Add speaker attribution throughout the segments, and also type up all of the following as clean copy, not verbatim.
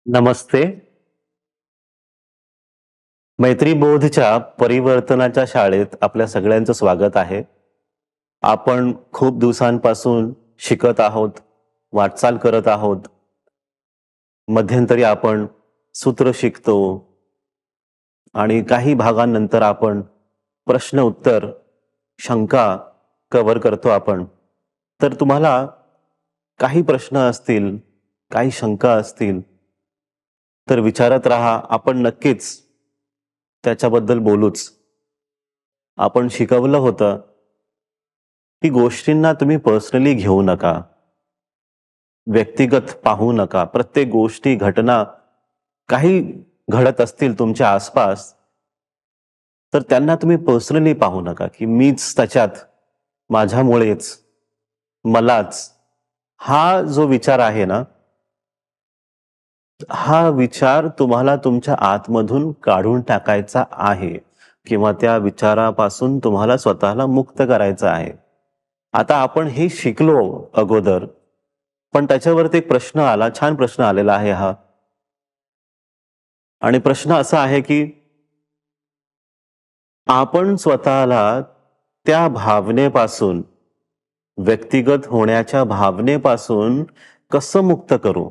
Speaker 1: नमस्ते. मैत्रीबोधच्या परिवर्तनाच्या शाळेत आपल्या सूगळ्यांचं स्वागत आहे. आपण खूप दिवसांपासून शिकत आहोत, वाटचाल करत आहोत. मध्यंतरी आपण सूत्र शिकतो आणि काही भागांनंतर आपण प्रश्न उत्तर, शंका कव्हर करतो आपण. तर तुम्हाला काही प्रश्न असतील, काही शंका असतील, तर विचारत राहा. आपण नक्कीच त्याच्याबद्दल बोलूच. आपण शिकवलं होतं, की गोष्टींना तुम्ही पर्सनली घेऊ नका. व्यक्तिगत पाहू नका. प्रत्येक गोष्टी, घटना काही घडत असतील तुमच्या आसपास, तर त्यांना तुम्ही पर्सनली पाहू नका, की मीच त्याच्यात, माझ्यामुळेच, मलाच. हा जो विचार आहे ना, हा विचार तुम्हाला तुमच्या आतमधून काढून टाकायचा आहे किंवा त्या विचारापासून तुम्हाला स्वतःला मुक्त करायचं आहे. आता आपण हे शिकलो अगोदर, पण त्याच्यावरती एक प्रश्न आला, छान प्रश्न आलेला आहे हा. आणि प्रश्न असा आहे, की आपण स्वतःला त्या भावनेपासून, व्यक्तिगत होण्याच्या भावनेपासून कसं मुक्त करू?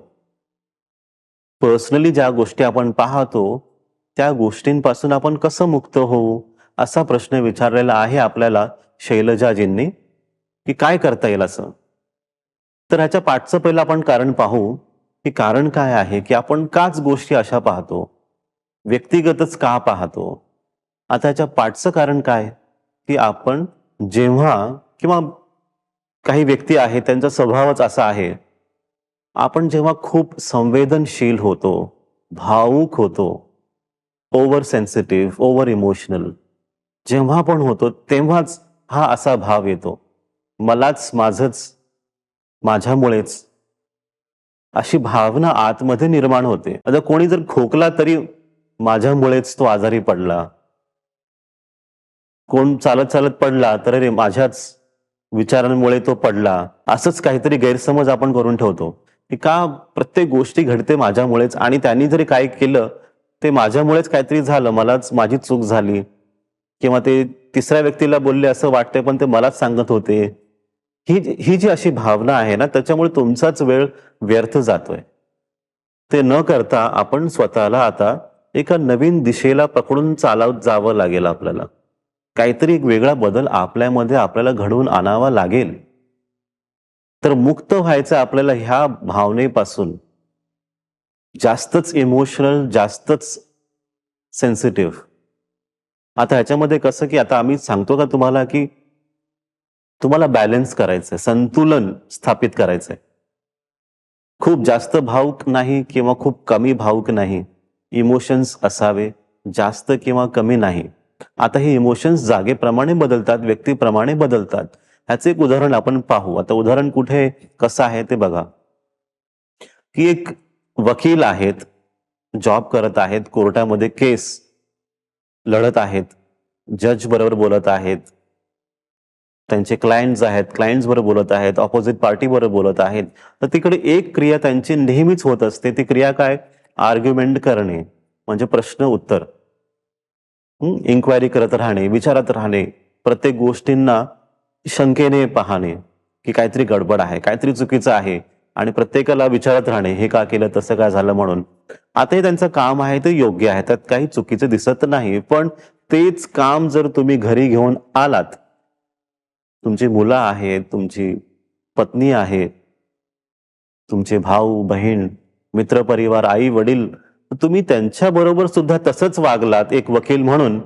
Speaker 1: पर्सनली ज्या गोष्टी आपण पाहतो, त्या गोष्टींपासून आपण कसं मुक्त होऊ? असा प्रश्न विचारलेला आहे आपल्याला शैलजाजींनी, की काय करता येईल असं? तर ह्याच्या पाठचं पहिलं आपण कारण पाहू, की कारण काय आहे, की आपण काच गोष्टी अशा पाहतो? व्यक्तिगतच का पाहतो? आता ह्याच्या पाठचं कारण काय? की आपण जेव्हा किंवा काही व्यक्ती आहेत त्यांचा स्वभावच असा आहे. आपण जेव्हा खूप संवेदनशील होतो, भावुक होतो, ओव्हर सेन्सिटिव्ह, ओव्हर इमोशनल जेव्हा पण होतो तेव्हाच हा असा भाव येतो. मलाच, माझंच, माझ्यामुळेच अशी भावना आतमध्ये निर्माण होते. आता कोणी जर खोकला तरी माझ्यामुळेच तो आजारी पडला. कोण चालत-चालत पडला तर अरे माझ्याच विचारांमुळे तो पडला. असंच काहीतरी गैरसमज आपण करून ठेवतो, की का प्रत्येक गोष्टी घडते माझ्यामुळेच आणि त्यांनी जरी काय केलं, ते माझ्यामुळेच काहीतरी झालं, मलाच माझी चूक झाली किंवा ते तिसऱ्या व्यक्तीला बोलले असं वाटतंय पण ते मलाच सांगत होते. ही जी अशी भावना आहे ना, त्याच्यामुळे तुमचाच वेळ व्यर्थ जातोय. ते न करता आपण स्वतःला आता एका नवीन दिशेला पकडून चालत जावं लागेल आपल्याला. काहीतरी एक वेगळा बदल आपल्यामध्ये आपल्याला घडवून आणावा लागेल. तर मुक्त व्हायचं आपल्याला ह्या भावनेपासून. जास्तच इमोशनल, जास्तच सेन्सिटिव्ह. आता ह्याच्यामध्ये कसं, की आता आम्ही सांगतो का तुम्हाला, की तुम्हाला बॅलन्स करायचंय, संतुलन स्थापित करायचंय. खूप जास्त भावुक नाही किंवा खूप कमी भावुक नाही. इमोशन्स असावे, जास्त किंवा कमी नाही. आता हे इमोशन्स जागेप्रमाणे बदलतात, व्यक्तीप्रमाणे बदलतात. ह्याचं एक उदाहरण आपण पाहू. आता उदाहरण कुठे कसं आहे ते बघा. की एक वकील आहेत, जॉब करत आहेत, कोर्टामध्ये केस लढत आहेत, जज बरोबर बोलत आहेत. त्यांचे क्लायंट्स आहेत, क्लायंट्स बरोबर बोलत आहेत, अपोजिट पार्टी बरोबर बोलत आहेत. तर तिकडे एक क्रिया त्यांची नेहमीच होत असते. ती क्रिया काय? आर्ग्युमेंट करणे, म्हणजे प्रश्न उत्तर. इन्क्वायरी करत राहणे, विचारत राहणे, प्रत्येक गोष्टींना शंकेने पाहणे, की काहीतरी गडबड आहे, काहीतरी चुकीचं आहे आणि प्रत्येकाला विचारत राहणे, हे का केलं, तसं काय झालं म्हणून. आता हे त्यांचं काम आहे, ते योग्य आहे, त्यात काही चुकीचं दिसत नाही. पण तेच काम जर तुम्ही घरी घेऊन आलात, तुमची मुलं आहेत, तुमची पत्नी आहे, तुमचे भाऊ, बहीण, मित्रपरिवार, आई-वडील, तुम्ही त्यांच्याबरोबर सुद्धा तसंच वागलात एक वकील म्हणून,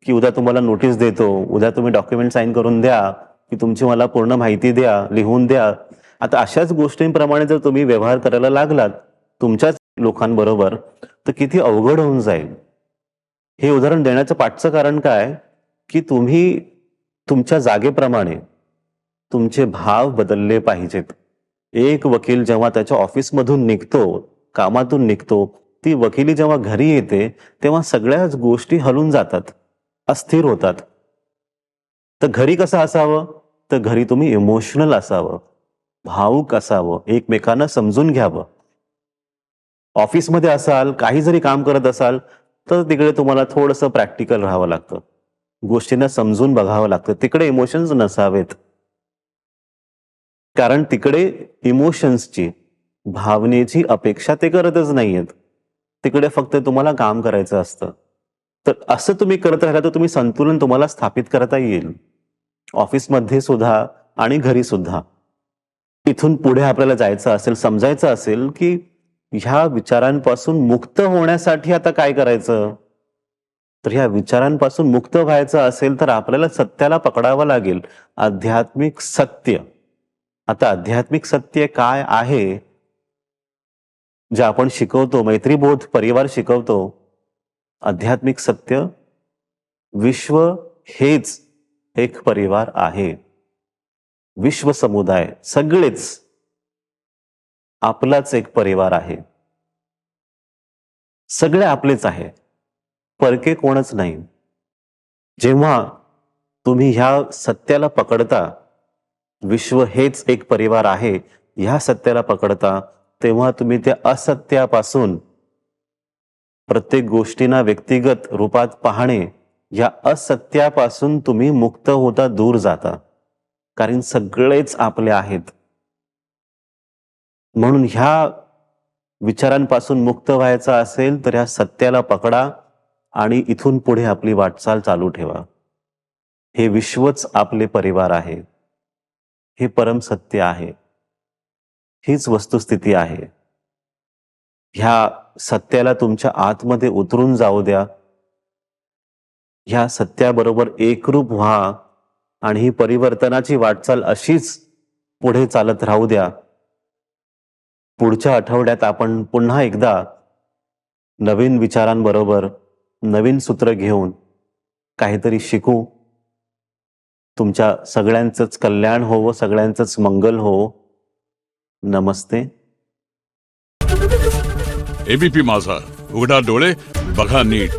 Speaker 1: की उद्या तुम्हाला नोटीस देतो, उद्या तुम्ही डॉक्युमेंट साइन करून द्या, की तुमची मला पूर्ण माहिती द्या, लिहून द्या. आता अशाच गोष्टींप्रमाणे जर तुम्ही व्यवहार करायला लागलात तुमच्याच लोकांबरोबर, तर किती अवघड होऊन जाईल. हे उदाहरण देण्याचं पाठचं कारण काय, की तुम्ही तुमच्या जागेप्रमाणे तुमचे भाव बदलले पाहिजेत. एक वकील जेव्हा त्याच्या ऑफिसमधून निघतो, कामातून निघतो, ती वकिली जेव्हा घरी येते, तेव्हा सगळ्याच गोष्टी हलून जातात, अस्थिर होतात. तर घरी कसं असावं? तर घरी तुम्ही इमोशनल असावं, भावुक असावं, एकमेकांना समजून घ्यावं. ऑफिसमध्ये असाल, काही जरी काम करत असाल, तर तिकडे तुम्हाला थोडंसं प्रॅक्टिकल राहावं लागतं. गोष्टींना समजून बघावं लागतं. तिकडे इमोशन्स नसावेत. कारण तिकडे इमोशन्सची, भावनेची अपेक्षा ते करतच नाहीयेत. तिकडे फक्त तुम्हाला काम करायचं असतं. तर असं तुम्ही करत राहिला तर तुम्ही संतुलन तुम्हाला स्थापित करता येईल. ऑफिसमध्ये सुद्धा आणि घरी सुद्धा. इथून पुढे आपल्याला जायचं असेल, समजायचं असेल, की ह्या विचारांपासून मुक्त होण्यासाठी आता काय करायचं? तर ह्या विचारांपासून मुक्त व्हायचं असेल तर आपल्याला सत्याला पकडावं लागेल. आध्यात्मिक सत्य. आता आध्यात्मिक सत्य काय आहे? जे आपण शिकवतो, मैत्रीबोध परिवार शिकवतो. आध्यात्मिक सत्य, विश्व हेच एक परिवार आहे. विश्व समुदाय सगळेच आपलाच एक परिवार आहे. सगळे आपलेच आहे. परके कोणच नाही. जेव्हा तुम्ही ह्या सत्याला पकडता, विश्व हेच एक परिवार आहे, ह्या सत्याला पकडता, तेव्हा तुम्ही त्या असत्यापासून प्रत्येक गोष्टींना व्यक्तिगत रूपात पाहणे, या असत्यापासून तुम्ही मुक्त होता, दूर जाता. कारण सगळेच आपले आहेत. म्हणून ह्या विचारांपासून मुक्त व्हायचं असेल तर ह्या सत्याला पकडा आणि इथून पुढे आपली वाटचाल चालू ठेवा. हे विश्वच आपले परिवार आहे. हे परम सत्य आहे. हीच वस्तुस्थिती आहे. ह्या सत्याला तुमच्या आतमध्ये उतरून जाऊ द्या. ह्या सत्याबरोबर एकरूप व्हा आणि ही परिवर्तनाची वाटचाल अशीच पुढे चालत राहू द्या. पुढच्या आठवड्यात आपण पुन्हा एकदा नवीन विचारांबरोबर, नवीन सूत्र घेऊन काहीतरी शिकू. तुमच्या सगळ्यांचंच कल्याण होवो, सगळ्यांचंच मंगल होवो. नमस्ते.
Speaker 2: एबीपी माझा, उघडा डोळे बघा नीट.